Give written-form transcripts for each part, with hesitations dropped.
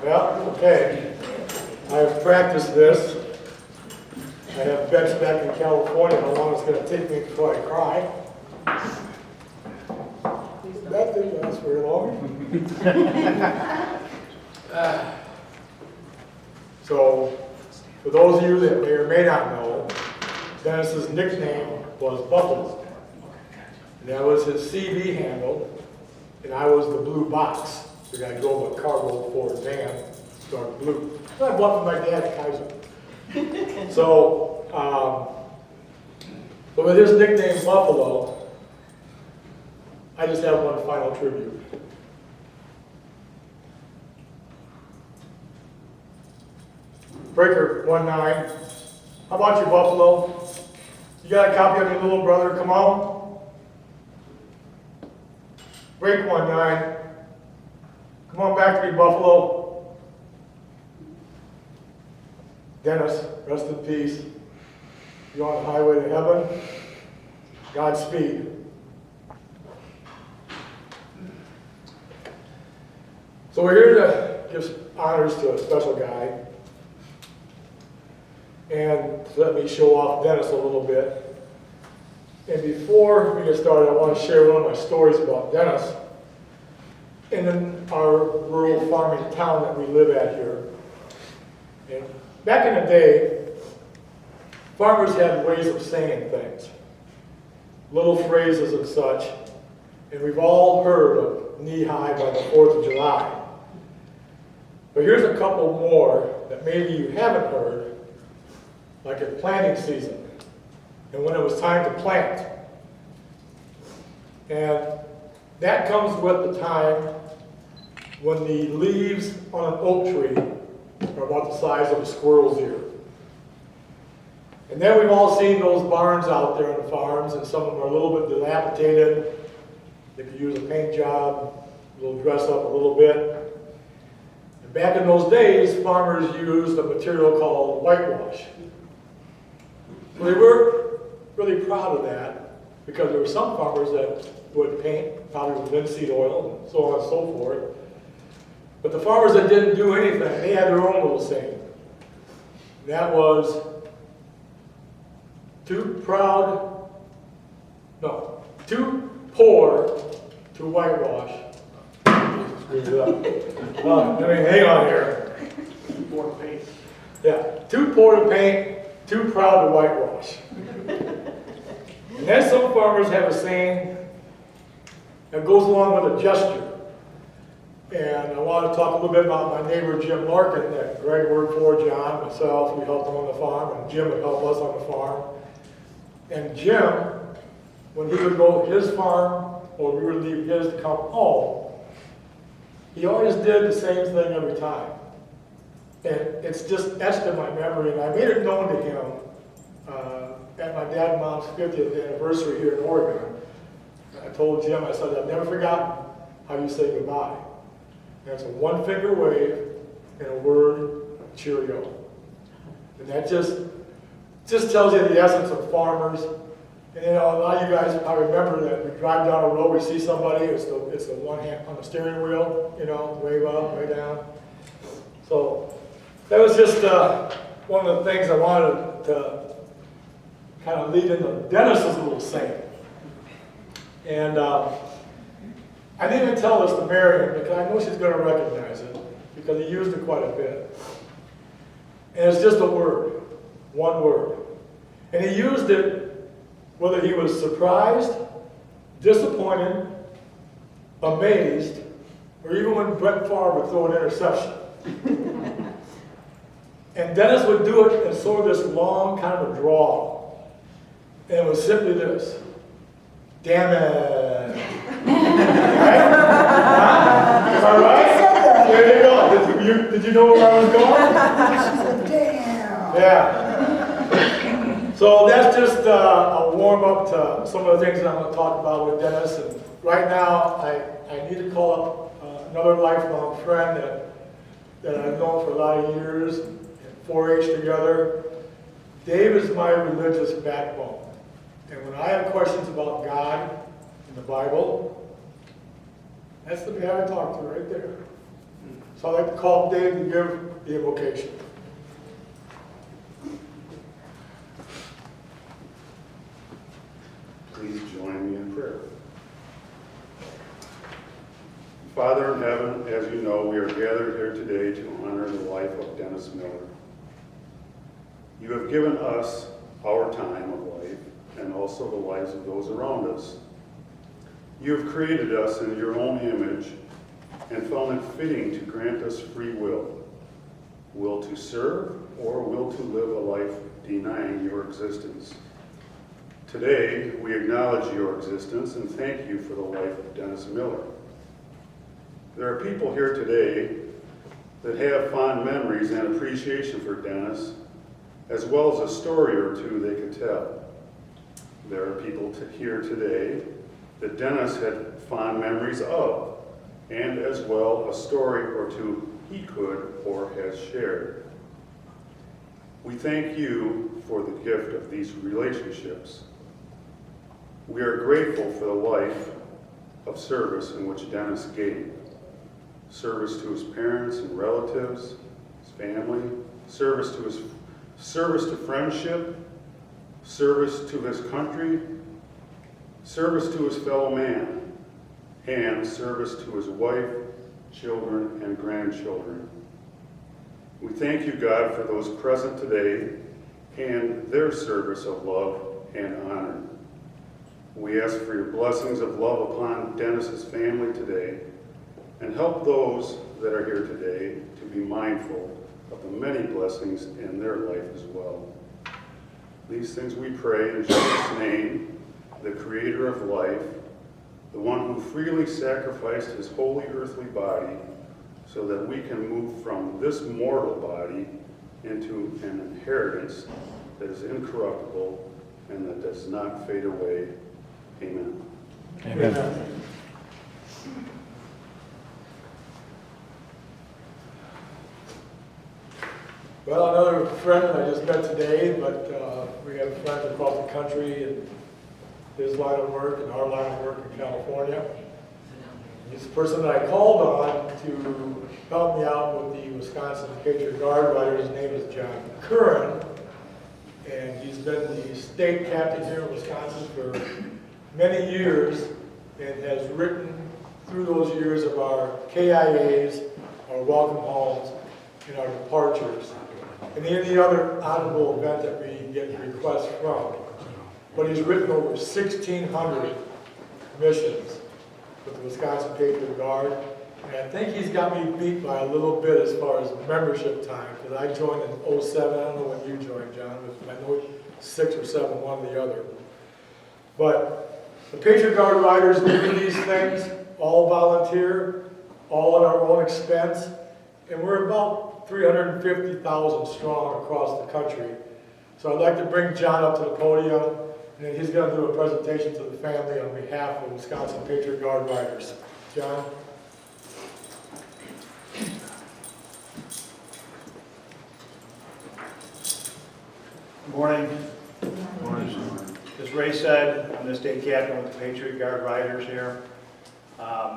Well, okay. I've practiced this. I have bets back in California how long it's going to take me before I cry. That didn't last very long. So, for those of you that may or may not know, Dennis's nickname was Buffalo. And that was his CV handle, and I was the blue box. The guy drove a cargo Ford van, dark blue. So I bought from my dad, Kaiser. So, but with his nickname Buffalo, I just have one final tribute. Breaker 19. How about you, Buffalo? You got a copy of your little brother? Come on. Break 19. Come on back to me, Buffalo. Dennis, rest in peace. You're on the highway to heaven. Godspeed. So we're here to give honors to a special guy. And let me show off Dennis a little bit. And before we get started, I want to share one of my stories about Dennis in our rural farming town that we live at here. And back in the day, farmers had ways of saying things, little phrases and such, and we've all heard of knee high by the 4th of July. But here's a couple more that maybe you haven't heard, like at planting season, and when it was time to plant. And that comes with the time when the leaves on an oak tree are about the size of a squirrel's ear. And then we've all seen those barns out there on the farms, and some of them are a little bit dilapidated. They could use a paint job, a little dress up a little bit. And back in those days, farmers used a material called whitewash. They were really proud of that because there were some farmers that would paint, probably with linseed oil and so on and so forth. But the farmers that didn't do anything, they had their own little saying. That was, too poor to whitewash. Hang on here. Too poor to paint. Yeah, too poor to paint, too proud to whitewash. And then some farmers have a saying that goes along with a gesture. And I want to talk a little bit about my neighbor Jim Larkin that Greg worked for, John, myself, we helped him on the farm, and Jim would help us on the farm. And Jim, when he would go to his farm, or we would leave his to come home, he always did the same thing every time. And it's just etched in my memory, and I made it known to him at my dad and mom's 50th anniversary here in Oregon. I told Jim, I said, I've never forgotten how you say goodbye. And it's a one-finger wave and a word, cheerio. And that just tells you the essence of farmers. And you know, a lot of you guys probably remember that we drive down a road, we see somebody, it's the one hand on the steering wheel, you know, wave up, way down. So that was just one of the things I wanted to kind of lead into Dennis's little saying. And I didn't even tell this to Marion because I know she's going to recognize it because he used it quite a bit. And it's just a word, one word. And he used it whether he was surprised, disappointed, amazed, or even when Brett Favre would throw an interception. And Dennis would do it in sort of this long kind of a drawl. And it was simply this: damn it. Right? Am I right? There you go. Did you know where I was going? Damn. Yeah. So that's just a warm up to some of the things that I'm going to talk about with Dennis. And right now, I need to call up another lifelong friend that I've known for a lot of years, 4-H together. Dave is my religious backbone. And when I have questions about God and the Bible, that's the guy I talk to right there. So I'd like to call Dave to give the invocation. Please join me in prayer. Father in heaven, as you know, we are gathered here today to honor the life of Dennis Miller. You have given us our time of life and also the lives of those around us. You have created us in your own image and found it fitting to grant us free will to serve or will to live a life denying your existence. Today, we acknowledge your existence and thank you for the life of Dennis Miller. There are people here today that have fond memories and appreciation for Dennis, as well as a story or two they could tell. There are people here today that Dennis had fond memories of, and as well a story or two he could or has shared. We thank you for the gift of these relationships. We are grateful for the life of service in which Dennis gave. Service to his parents and relatives, his family, service to friendship, service to his country, service to his fellow man, and service to his wife, children, and grandchildren. We thank you, God, for those present today and their service of love and honor. We ask for your blessings of love upon Dennis's family today, and help those that are here today to be mindful of the many blessings in their life as well. These things we pray in Jesus' name, the creator of life, the one who freely sacrificed his holy earthly body so that we can move from this mortal body into an inheritance that is incorruptible and that does not fade away. Amen. Amen. Well, another friend I just met today, but we have friends across the country in his line of work and our line of work in California. He's the person that I called on to help me out with the Wisconsin Patriot Guard Rider. His name is John Curran, and he's been the state captain here in Wisconsin for many years and has written through those years of our KIAs, our welcome homes, and our departures, and any other honorable event that we get requests from. But he's written over 1,600 missions with the Wisconsin Patriot Guard, and I think he's got me beat by a little bit as far as membership time, because I joined in 07. I don't know when you joined, John, but I know 6 or 7, one or the other. But the Patriot Guard Riders do these things, all volunteer, all at our own expense, and we're about 350,000 strong across the country. So I'd like to bring John up to the podium, and then he's going to do a presentation to the family on behalf of Wisconsin Patriot Guard Riders. John? Good morning. Good morning. As Ray said, I'm the state captain with the Patriot Guard Riders here.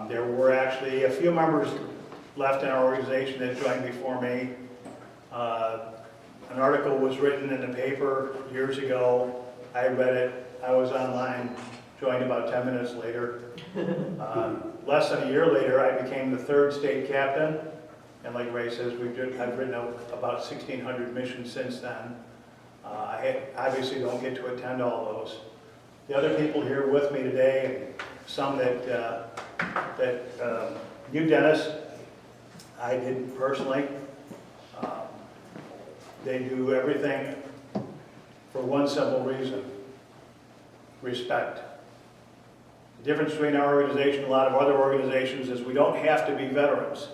There were actually a few members left in our organization that joined before me. An article was written in the paper years ago. I read it. I was online, joined about 10 minutes later. Less than a year later, I became the 3rd state captain. And like Ray says, I've written out about 1,600 missions since then. I obviously don't get to attend all those. The other people here with me today, and some that knew Dennis, I didn't personally. They do everything for one simple reason: respect. The difference between our organization and a lot of other organizations is we don't have to be veterans.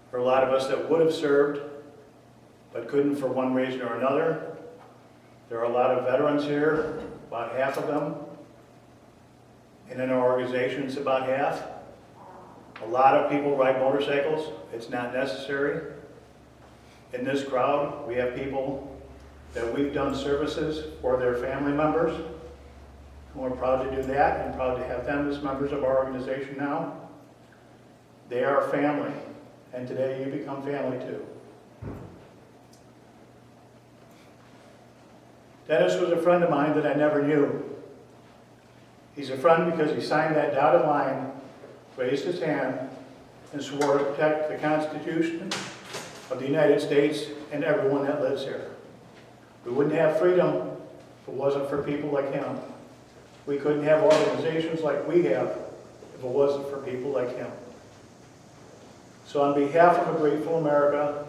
For a lot of us that would have served but couldn't for one reason or another, there are a lot of veterans here, about half of them. And in our organization, it's about half. A lot of people ride motorcycles. It's not necessary. In this crowd, we have people that we've done services for their family members. And we're proud to do that and proud to have them as members of our organization now. They are family. and today you become family too. Dennis was a friend of mine that I never knew. He's a friend because he signed that dotted line, raised his hand, and swore to protect the Constitution of the United States and everyone that lives here. We wouldn't have freedom if it wasn't for people like him. We couldn't have organizations like we have if it wasn't for people like him. So on behalf of a grateful America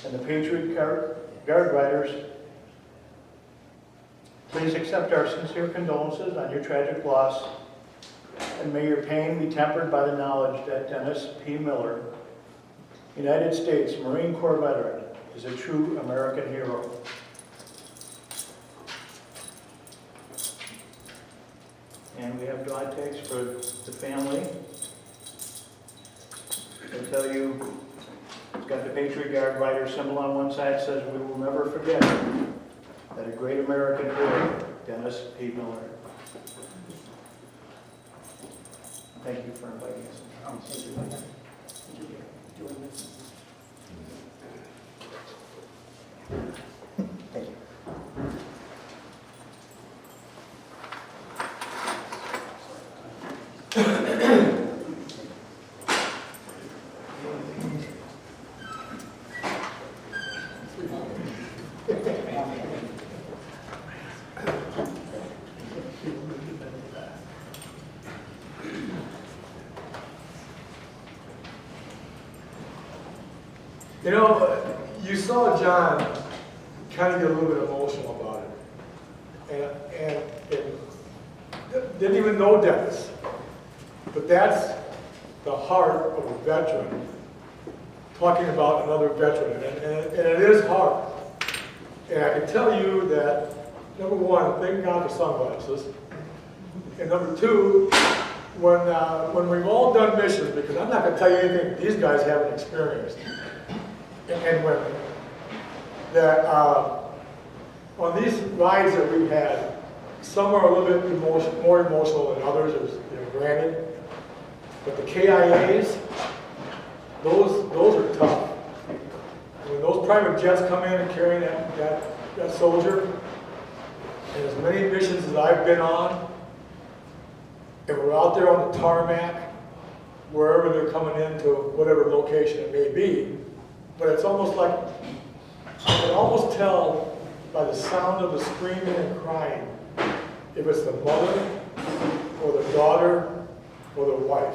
and the Patriot Guard Riders, please accept our sincere condolences on your tragic loss, and may your pain be tempered by the knowledge that Dennis P. Miller, United States Marine Corps veteran, is a true American hero. And we have dog tags for the family. I'll tell you, it's got the Patriot Guard Rider symbol on one side, says, "We will never forget that a great American hero, Dennis P. Miller." Thank you for inviting us. Thank you. You know, you saw John kind of get a little bit emotional about it. And didn't even know Dennis. But that's the heart of a veteran, talking about another veteran. And it is hard. And I can tell you that, number one, thank God for sunglasses. And number two, when we've all done missions, because I'm not going to tell you anything these guys haven't experienced, and women, that on these rides that we've had, some are a little bit more emotional than others, granted, but the KIAs, those are tough. When those private jets come in and carry that soldier, and as many missions as I've been on, and we're out there on the tarmac, wherever they're coming into, whatever location it may be, but it's almost like, I can almost tell by the sound of the screaming and crying, if it's the mother, or the daughter, or the wife.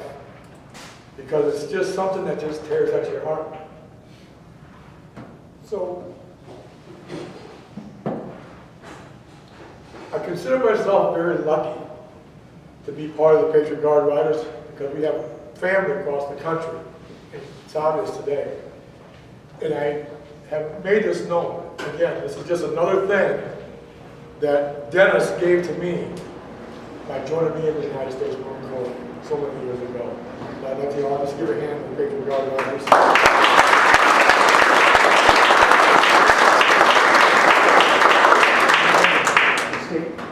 Because it's just something that just tears at your heart. So, I consider myself very lucky to be part of the Patriot Guard Riders, because we have family across the country. It's obvious today. And I have made this known. Again, this is just another thing that Dennis gave to me by joining me in the United States Marine Corps so many years ago. And I'd like to all just give a hand to the Patriot Guard Riders.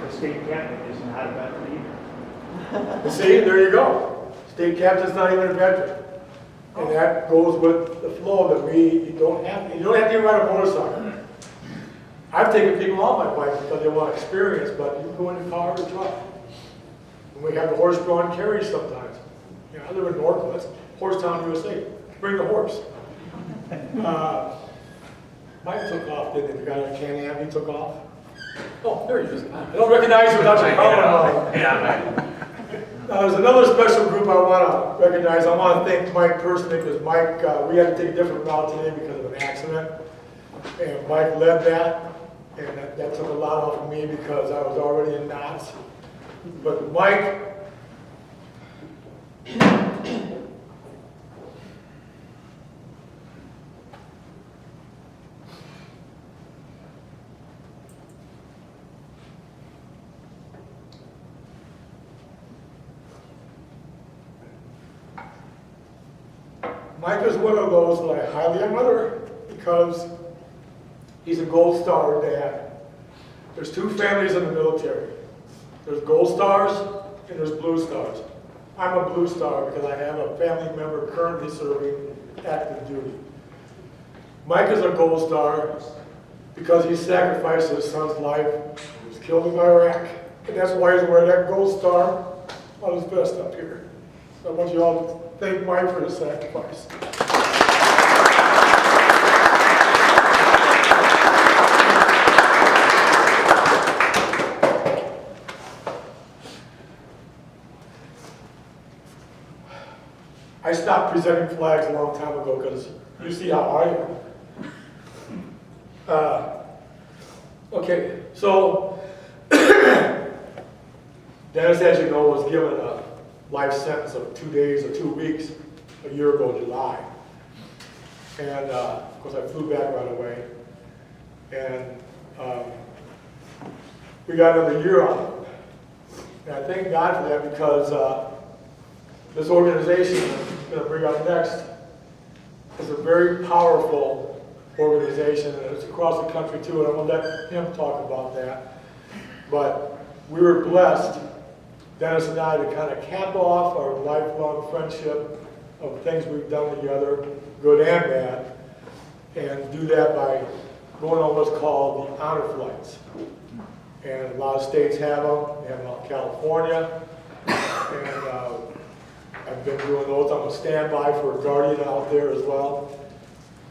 The state captain is not a veteran either. See, there you go. State captain's not even a veteran. And that goes with the flow that you don't have to even ride a motorcycle. I've taken people on my bike because they want experience, but you can go in the car or truck. And we have the horse-drawn carriage sometimes. You know, I live in North, that's Horsetown, USA. Bring the horse. Mike took off, didn't he? The guy in Can-Am, he took off. Oh, there he is. I don't recognize you without your helmet on. Yeah, There's another special group I want to recognize. I want to thank Mike personally, because Mike, we had to take a different route today because of an accident. And Mike led that, and that took a lot off of me because I was already in knots. But Mike, Mike is one of those that I highly admire because he's a Gold Star dad. There's two families in the military. There's Gold Stars and there's Blue Stars. I'm a Blue Star because I have a family member currently serving active duty. Mike is a gold star because he sacrificed his son's life. He was killed in Iraq, and that's why he's wearing that gold star on his vest up here. So I want you all to thank Mike for his sacrifice. I stopped presenting flags a long time ago because you see how I am. Okay, so Dennis, as you know, was given a life sentence of 2 days or 2 weeks a year ago, July. And of course, I flew back right away. And we got another year on him. And I thank God for that because this organization I'm going to bring up next is a very powerful organization, and it's across the country too, and I'm going to let him talk about that. But we were blessed, Dennis and I, to kind of cap off our lifelong friendship of things we've done together, good and bad, and do that by going on what's called the honor flights. And a lot of states have them. We have them out in California, and I've been doing those. I'm a standby for a guardian out there as well.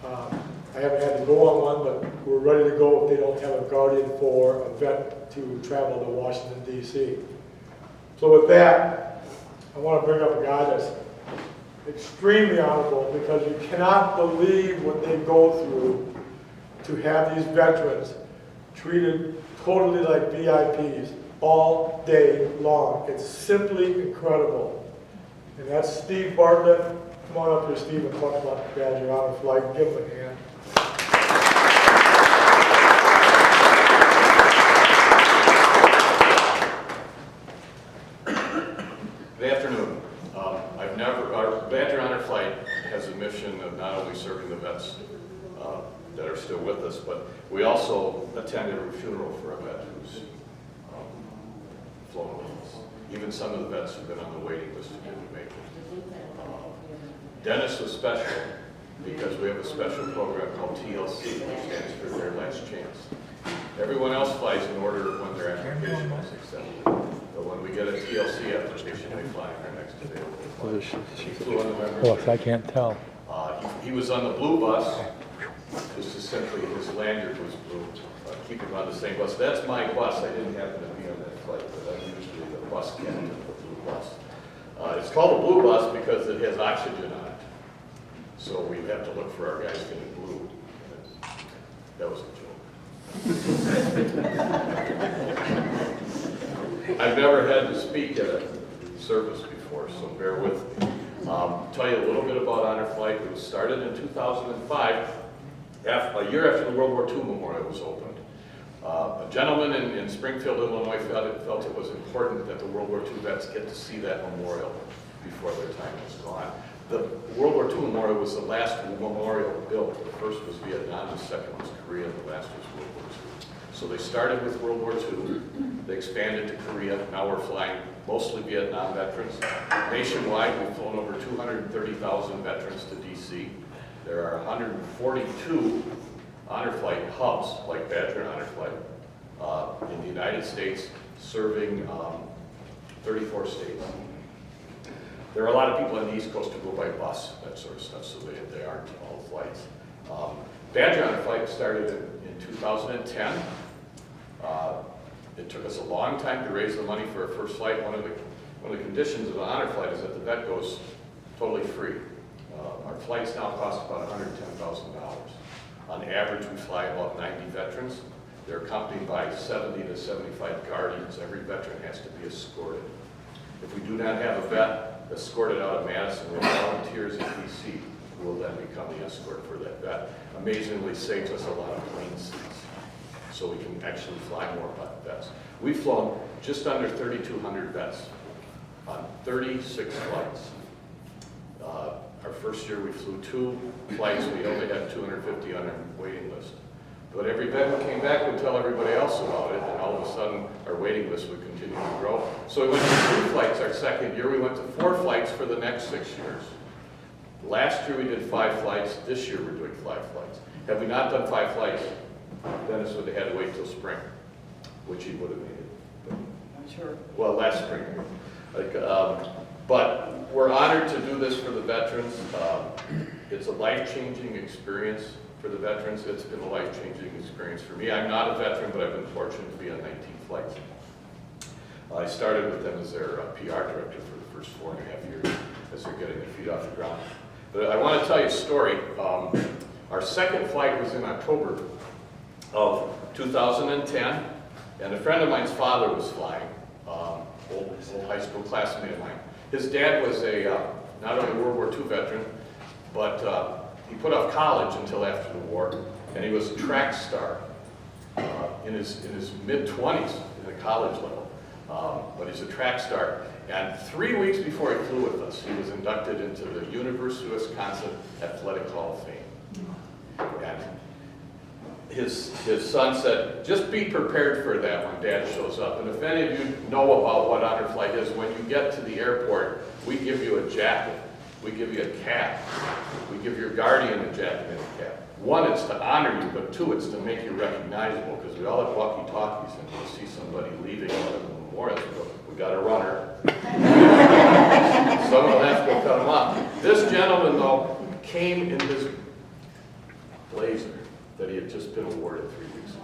I haven't had to go on one, but we're ready to go if they don't have a guardian for a vet to travel to Washington, D.C. So with that, I want to bring up a guy that's extremely honorable because you cannot believe what they go through to have these veterans treated totally like VIPs all day long. It's simply incredible. And that's Steve Bartlett. Come on up here, Steve, and talk about the Badger Honor Flight. Give him a hand. Good afternoon. Our Badger Honor Flight has a mission of not only serving the vets that are still with us, but we also attended a funeral for a vet who's flown with us. Even some of the vets who've been on the waiting list who didn't make it. Dennis was special because we have a special program called TLC, which stands for Their Last Chance. Everyone else flies in order of when their application is accepted. But when we get a TLC application, they fly in our next available flight. He flew on November. I can't tell. He was on the blue bus. Just as simply, his lanyard was blue. Keep him on the same bus. That's my bus. I didn't happen to be on that flight, but I'm usually the bus captain of the blue bus. It's called a blue bus because it has oxygen on it. So we have to look for our guys getting blue. That was a joke. I've never had to speak at a service before, so bear with me. Tell you a little bit about Honor Flight. It was started in 2005, a year after the World War II Memorial was opened. A gentleman in Springfield, Illinois felt it was important that the World War II vets get to see that memorial before their time was gone. The World War II Memorial was the last memorial built. The first was Vietnam, the second was Korea, and the last was World War II. So they started with World War II, they expanded to Korea, now we're flying mostly Vietnam veterans. Nationwide, we've flown over 230,000 veterans to DC. There are 142 Honor Flight hubs, like Badger Honor Flight, in the United States, serving 34 states. There are a lot of people on the East Coast who go by bus, that sort of stuff, so they aren't all flights. Badger Honor Flight started in 2010. It took us a long time to raise the money for our first flight. One of the conditions of the Honor Flight is that the vet goes totally free. Our flights now cost about $110,000. On average, we fly about 90 veterans. They're accompanied by 70 to 75 guardians. Every veteran has to be escorted. If we do not have a vet escorted out of Madison, we have volunteers in DC who will then become the escort for that vet. Amazingly saves us a lot of plane seats, so we can actually fly more vets. We've flown just under 3,200 vets on 36 flights. Our first year we flew 2 flights. We only had 250 on our waiting list. But every vet who came back would tell everybody else about it, and all of a sudden our waiting list would continue to grow. So we went to 3 flights our second year. We went to 4 flights for the next 6 years. Last year we did 5 flights, this year we're doing 5 flights. Had we not done 5 flights, Dennis would have had to wait till spring, which he would have made it. I'm sure. Well, last spring. But we're honored to do this for the veterans. It's a life-changing experience for the veterans. It's been a life-changing experience for me. I'm not a veteran, but I've been fortunate to be on 19 flights. I started with them as their PR director for the first 4.5 years as they're getting their feet off the ground. But I want to tell you a story. Our second flight was in October of 2010, and a friend of mine's father was flying, old high school classmate of mine. His dad was not only a World War II veteran, but he put off college until after the war, and he was a track star in his mid-20s in the college level. But he's a track star. And 3 weeks before he flew with us, he was inducted into the University of Wisconsin Athletic Hall of Fame. And his son said, just be prepared for that when Dad shows up. And if any of you know about what Honor Flight is, when you get to the airport, we give you a jacket, we give you a cap, we give your guardian a jacket and a cap. 1, it's to honor you, but 2, it's to make you recognizable, because we all have walkie-talkies, and we see somebody leaving one of the memorials, we go, we got a runner. Someone will have to go cut him off. This gentleman, though, came in his blazer that he had just been awarded 3 weeks ago.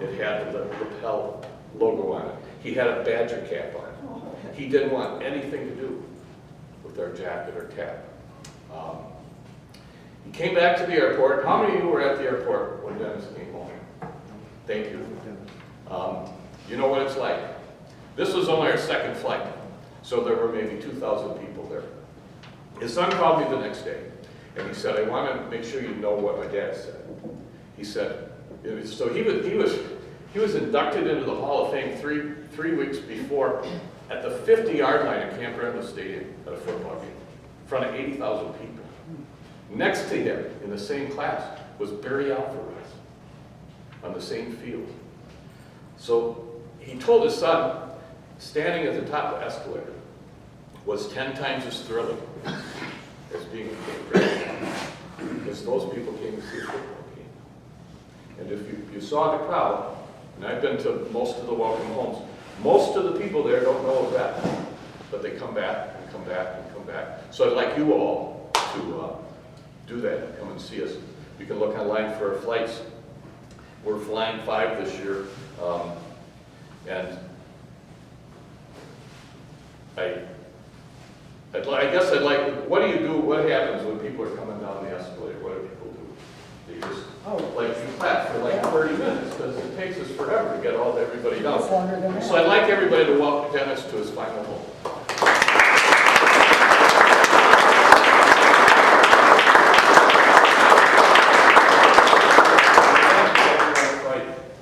It had the lapel logo on it. He had a Badger cap on. He didn't want anything to do with our jacket or cap. He came back to the airport. How many of you were at the airport when Dennis came home? Thank you. You know what it's like. This was only our second flight, so there were maybe 2,000 people there. His son called me the next day, and he said, I want to make sure you know what my dad said. He said, so he was inducted into the Hall of Fame three weeks before at the 50-yard line at Camp Randall Stadium at a football game, in front of 80,000 people. Next to him, in the same class, was Barry Alvarez on the same field. So he told his son, standing at the top of the escalator was 10 times as thrilling as being a Camp Randall, because those people came to see a football game. And if you saw the crowd, and I've been to most of the welcome homes, most of the people there don't know of that, but they come back and come back and come back. So I'd like you all to do that, come and see us. You can look online for our flights. We're flying 5 this year, and I guess I'd like, what do you do, what happens when people are coming down the escalator? What do people do? They just, you clap for like 30 minutes, because it takes us forever to get everybody down. So I'd like everybody to welcome Dennis to his final home.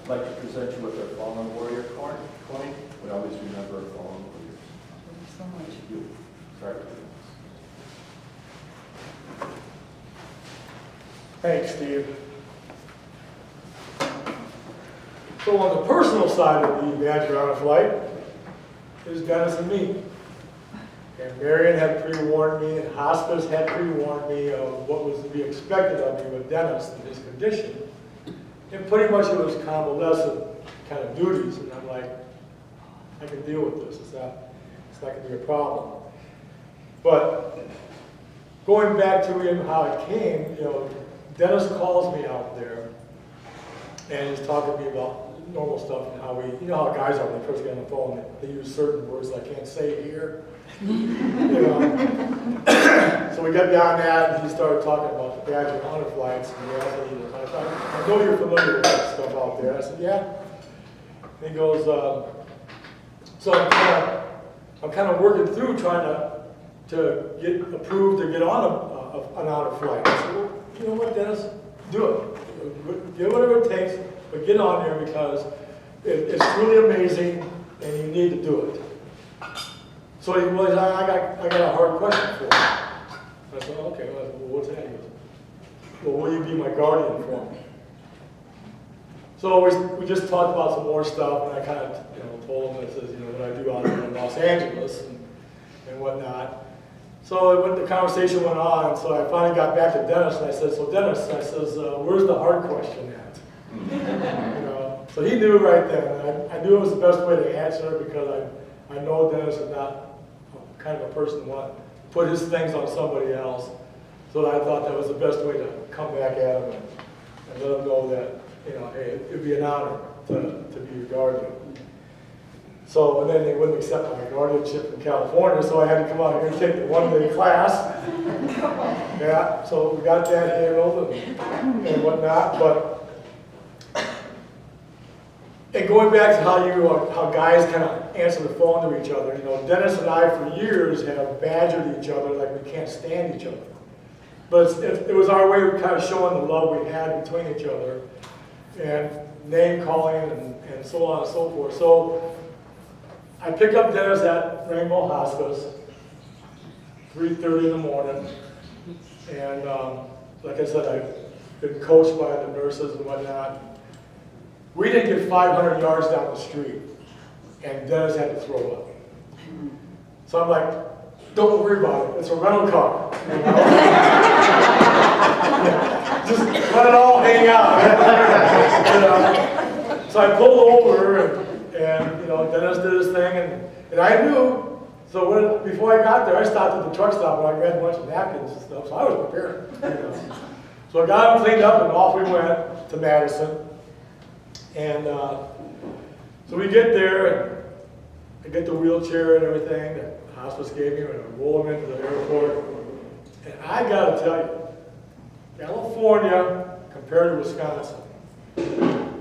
I'd like to present you with our fallen warrior coin. We always remember our fallen warriors. Thank you so much. You. Sorry. Thanks, Steve. So on the personal side of the Badger Honor Flight is Dennis and me. And Marion had pre-warned me, and hospice had pre-warned me of what was to be expected of me with Dennis and his condition. And pretty much it was convalescent kind of duties, and I'm like, I can deal with this. It's not going to be a problem. But going back to him, how it came, Dennis calls me out there, and he's talking to me about normal stuff and how how guys are when they first get on the phone. They use certain words I can't say here. So we got beyond that, and he started talking about the Badger Honor Flights, and he asked me, I know you're familiar with that stuff out there. I said, yeah. And he goes, so I'm kind of working through trying to get approved to get on an honor flight. I said, well, you know what, Dennis? Do it. Do whatever it takes, but get on there because it's really amazing and you need to do it. So he was, I got a hard question for him. I said, okay, well, what's that? He goes, well, will you be my guardian for me? So we just talked about some more stuff, and I kind of told him, I says, what I do out there in Los Angeles and whatnot. So the conversation went on, so I finally got back to Dennis, and I said, so Dennis, I says, where's the hard question at? You know, so he knew right then, and I knew it was the best way to answer because I know Dennis is not kind of a person who want to put his things on somebody else. So I thought that was the best way to come back at him and let him know that, you know, hey, it'd be an honor to be your guardian. So, and then they wouldn't accept my guardianship in California, so I had to come out here and take the one-day class. Yeah, so we got that handled and whatnot, but and going back to how guys kind of answer the phone to each other, you know, Dennis and I for years have badgered each other like we can't stand each other. But it was our way of kind of showing the love we had between each other and name calling and so on and so forth. So I pick up Dennis at Rainbow Hospice, 3:30 in the morning, and like I said, I've been coached by the nurses and whatnot. We didn't get 500 yards down the street, and Dennis had to throw up. So I'm like, don't worry about it, it's a rental car. You know? Just let it all hang out. You know? So I pulled over, and you know, Dennis did his thing, and I knew, so before I got there, I stopped at the truck stop and I grabbed a bunch of napkins and stuff, so I was prepared. You know. So I got him cleaned up and off we went to Madison. And so we get there, and I get the wheelchair and everything that the hospice gave me, and I roll him into the airport. And I gotta tell you, California compared to Wisconsin,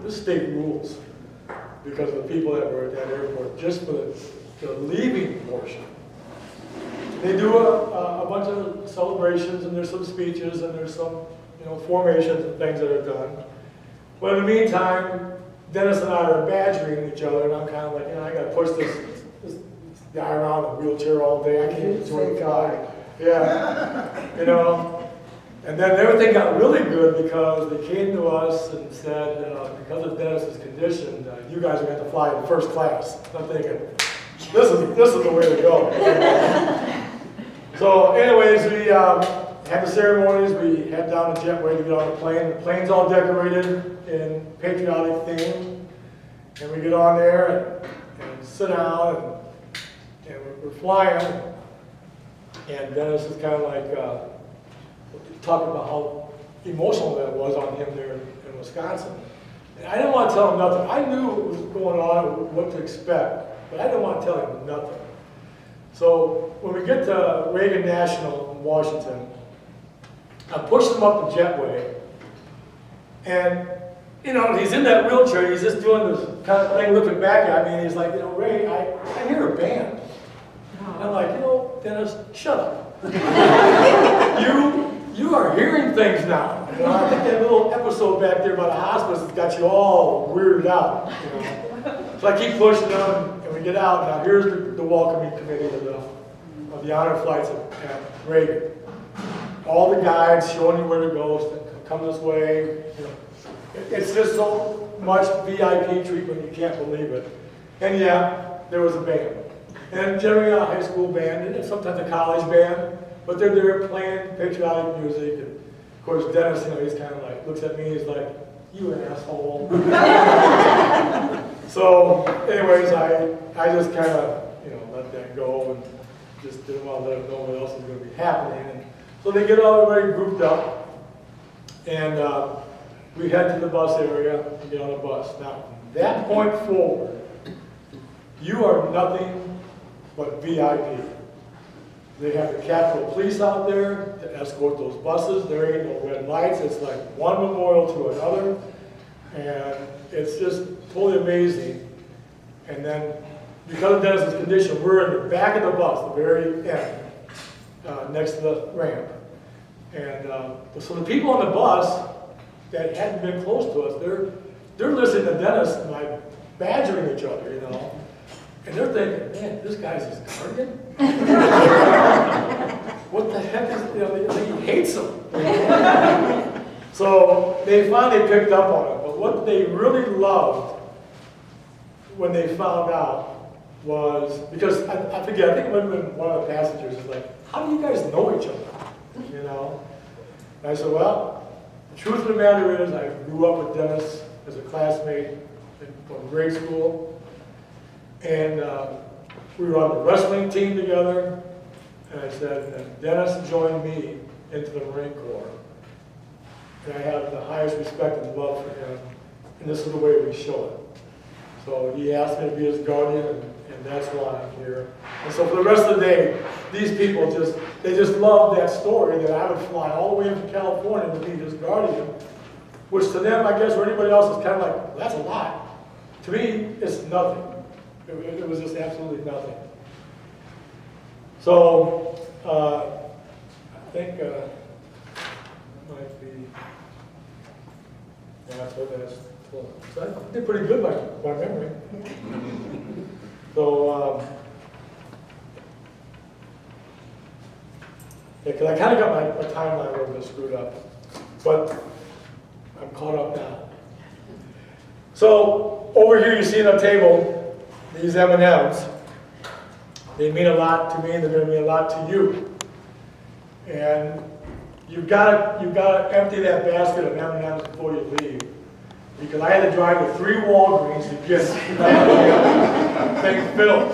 this state rules. Because of the people that were at that airport, just for the leaving portion. They do a bunch of celebrations, and there's some speeches, and there's some, you know, formations and things that are done. But in the meantime, Dennis and I are badgering each other, and I'm kind of like, you know, I got to push this guy around in a wheelchair all day. I can't enjoy the guy. Yeah, you know. And then everything got really good because they came to us and said, because of Dennis's condition, you guys are going to fly in first class. I'm thinking, this is the way to go. So anyways, we had the ceremonies. We head down to Jetway to get on the plane. The plane's all decorated in patriotic theme. And we get on there and sit down, and we're flying. And Dennis is kind of like, talking about how emotional that was on him there in Wisconsin. And I didn't want to tell him nothing. I knew what was going on, what to expect, but I didn't want to tell him nothing. So when we get to Reagan National in Washington, I pushed him up the jetway, and you know, he's in that wheelchair, he's just doing this kind of thing, looking back at me, and he's like, you know, Ray, I hear a band. And I'm like, you know, Dennis, shut up. You are hearing things now. You know, I think that little episode back there by the hospice has got you all weirded out. You know? So I keep pushing them, and we get out. Now here's the welcoming committee of the honor flights at Reagan. All the guides showing you where to go. Come this way. You know, it's just so much VIP treatment, you can't believe it. And yeah, there was a band. And generally a high school band, and sometimes a college band. But they're there playing patriotic music, and of course Dennis, you know, he's kind of like, looks at me, he's like, you asshole. So anyways, I just kind of, you know, let that go and just didn't want to let them know what else was going to be happening. And so they get all everybody grouped up, and we head to the bus area and get on the bus. Now, from that point forward, you are nothing but VIP. They have the Capitol Police out there to escort those buses. There ain't no red lights. It's like one memorial to another. And it's just totally amazing. And then, because of Dennis's condition, we're in the back of the bus, the very end, next to the ramp. And so the people on the bus that hadn't been close to us, they're listening to Dennis and like badgering each other, you know. And they're thinking, man, this guy's his guardian? What the heck is, you know, he hates him. So they finally picked up on it. But what they really loved when they found out was, because I forget, I think it might have been one of the passengers is like, how do you guys know each other? You know? And I said, well, the truth of the matter is I grew up with Dennis as a classmate from grade school. And we were on the wrestling team together. And I said, and Dennis joined me into the Marine Corps. And I have the highest respect and love for him. And this is the way we show it. So he asked me to be his guardian, and that's why I'm here. And so for the rest of the day, these people they just love that story that I would fly all the way up to California to be his guardian, which to them, I guess, or anybody else is kind of like, well, that's a lot. To me, it's nothing. It was just absolutely nothing. So, I think might be, yeah, that's what that's told. So I did pretty good by memory. So, yeah, because I kind of got my timeline a little bit screwed up, but I'm caught up now. So, over here you see on the table these M&Ms. They mean a lot to me, they're going to mean a lot to you. And you've got to empty that basket of M&Ms before you leave. Because I had to drive to 3 Walgreens to get thing filled.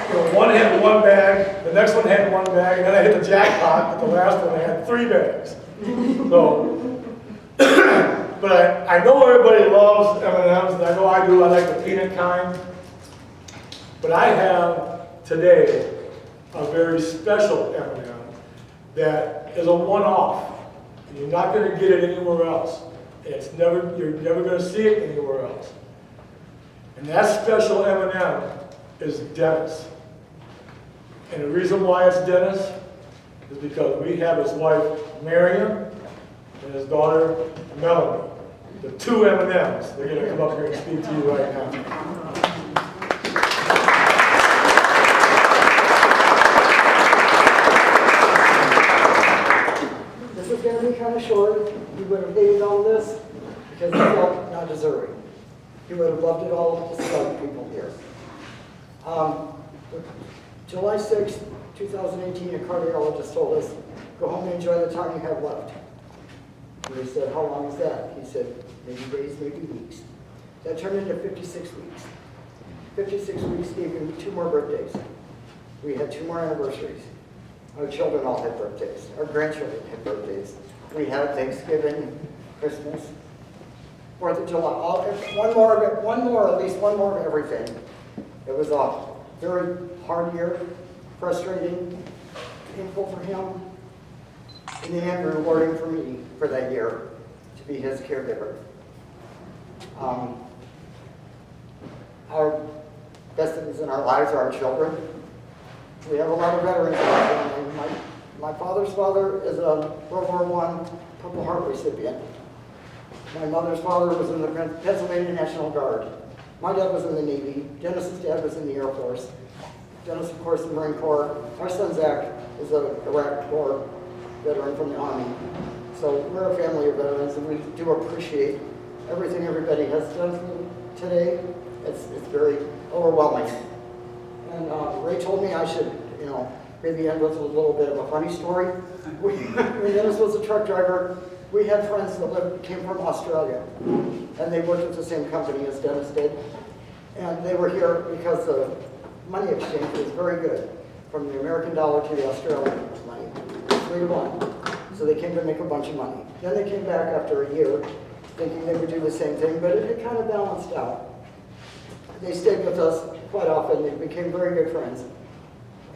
You know, one had 1 bag, the next one had 1 bag, and then I hit the jackpot, but the last one I had 3 bags. So, but I know everybody loves M&Ms, and I know I do. I like the peanut kind. But I have today a very special M&M that is a one-off. You're not going to get it anywhere else. You're never going to see it anywhere else. And that special M&M is Dennis. And the reason why it's Dennis is because we have his wife, Miriam, and his daughter, Melanie. The 2 M&Ms. They're going to come up here and speak to you right now. This is going to be kind of short. He would have hated all this because he felt not deserving. He would have loved it all to see other people here. July 6, 2018, a cardiologist told us, go home and enjoy the time you have left. And we said, how long is that? He said, maybe days, maybe weeks. That turned into 56 weeks. 56 weeks gave him 2 more birthdays. We had 2 more anniversaries. Our children all had birthdays. Our grandchildren had birthdays. We had Thanksgiving, Christmas, 4th of July, at least one more of everything. It was a very hard year, frustrating, painful for him. In the end, rewarding for me for that year to be his caregiver. Our best things in our lives are our children. We have a lot of veterans in our family. My father's father is a World War I Purple Heart recipient. My mother's father was in the Pennsylvania National Guard. My dad was in the Navy. Dennis's dad was in the Air Force. Dennis, of course, the Marine Corps. Our son, Zach, is an Iraq War veteran from the Army. So we're a family of veterans, and we do appreciate everything everybody has done today. It's very overwhelming. And Ray told me I should, maybe end with a little bit of a funny story. When Dennis was a truck driver, we had friends that came from Australia, and they worked at the same company as Dennis did. And they were here because the money exchange was very good, from the American dollar to the Australian money, 3 to 1. So they came to make a bunch of money. Then they came back after a year, thinking they would do the same thing, but it had kind of balanced out. They stayed with us quite often. They became very good friends.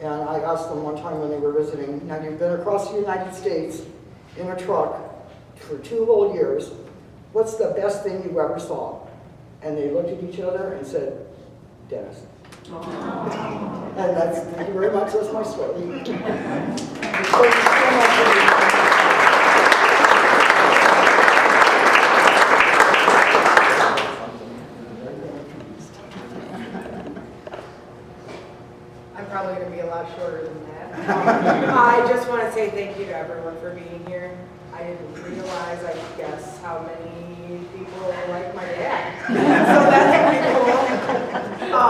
And I asked them one time when they were visiting, now you've been across the United States in a truck for 2 whole years. What's the best thing you ever saw? And they looked at each other and said, Dennis. And thank you very much, that's my story. Thank you so much. I'm probably going to be a lot shorter than that. I just want to say thank you to everyone for being here. I didn't realize, I guess, how many people like my dad. So that's pretty cool.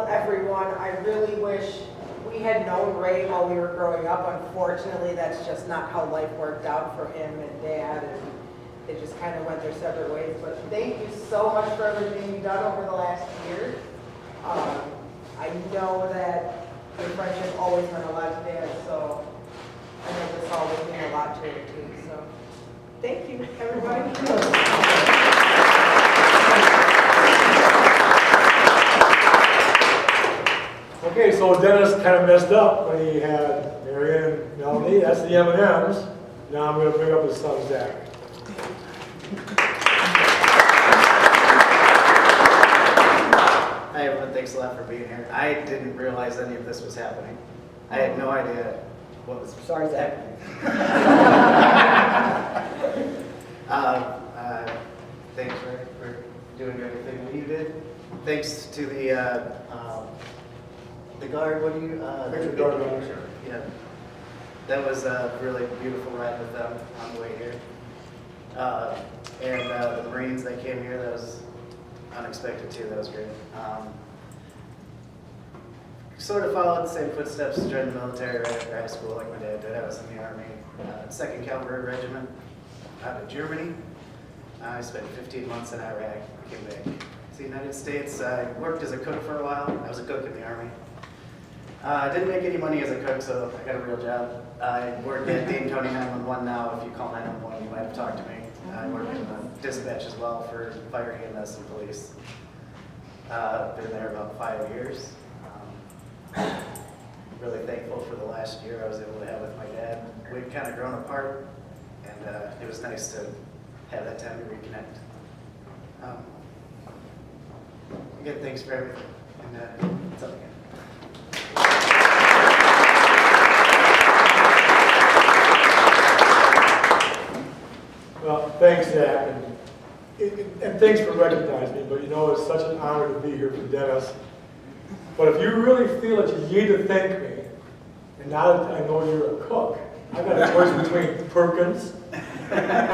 tell everyone, I really wish we had known Ray while we were growing up. Unfortunately, that's just not how life worked out for him and Dad, and they just kind of went their separate ways. But thank you so much for everything you've done over the last year. I know that your friendship always meant a lot to Dad, so I know this all will mean a lot to you too. So thank you, everybody. Okay, so Dennis kind of messed up when he had Marion and Melanie. That's the M&Ms. Now I'm going to bring up his son, Zach. Hi everyone, thanks a lot for being here. I didn't realize any of this was happening. I had no idea what was Sorry, Zach. Thanks for doing everything that you did. Thanks to the guard, what do you? Richard Gardner. Yeah, that was a really beautiful ride with them on the way here. And the Marines that came here, that was unexpected too, that was great. Sort of followed the same footsteps, joined the military right after high school like my dad did. I was in the Army, 2nd Cavalry Regiment out of Germany. I spent 15 months in Iraq, came back to the United States. I worked as a cook for a while. I was a cook in the Army. I didn't make any money as a cook, so I got a real job. I work at Dane County 911 now. If you call 911, you might have talked to me. I work in the dispatch as well for fire, EMS, and police. Been there about 5 years. Really thankful for the last year I was able to have with my dad. We've kind of grown apart, and it was nice to have that time to reconnect. Again, thanks for everything, and that's all I got. Well, thanks, Zach, and thanks for recognizing me, but you know, it's such an honor to be here for Dennis. But if you really feel that you need to thank me, and now that I know you're a cook, I've got a choice between Perkins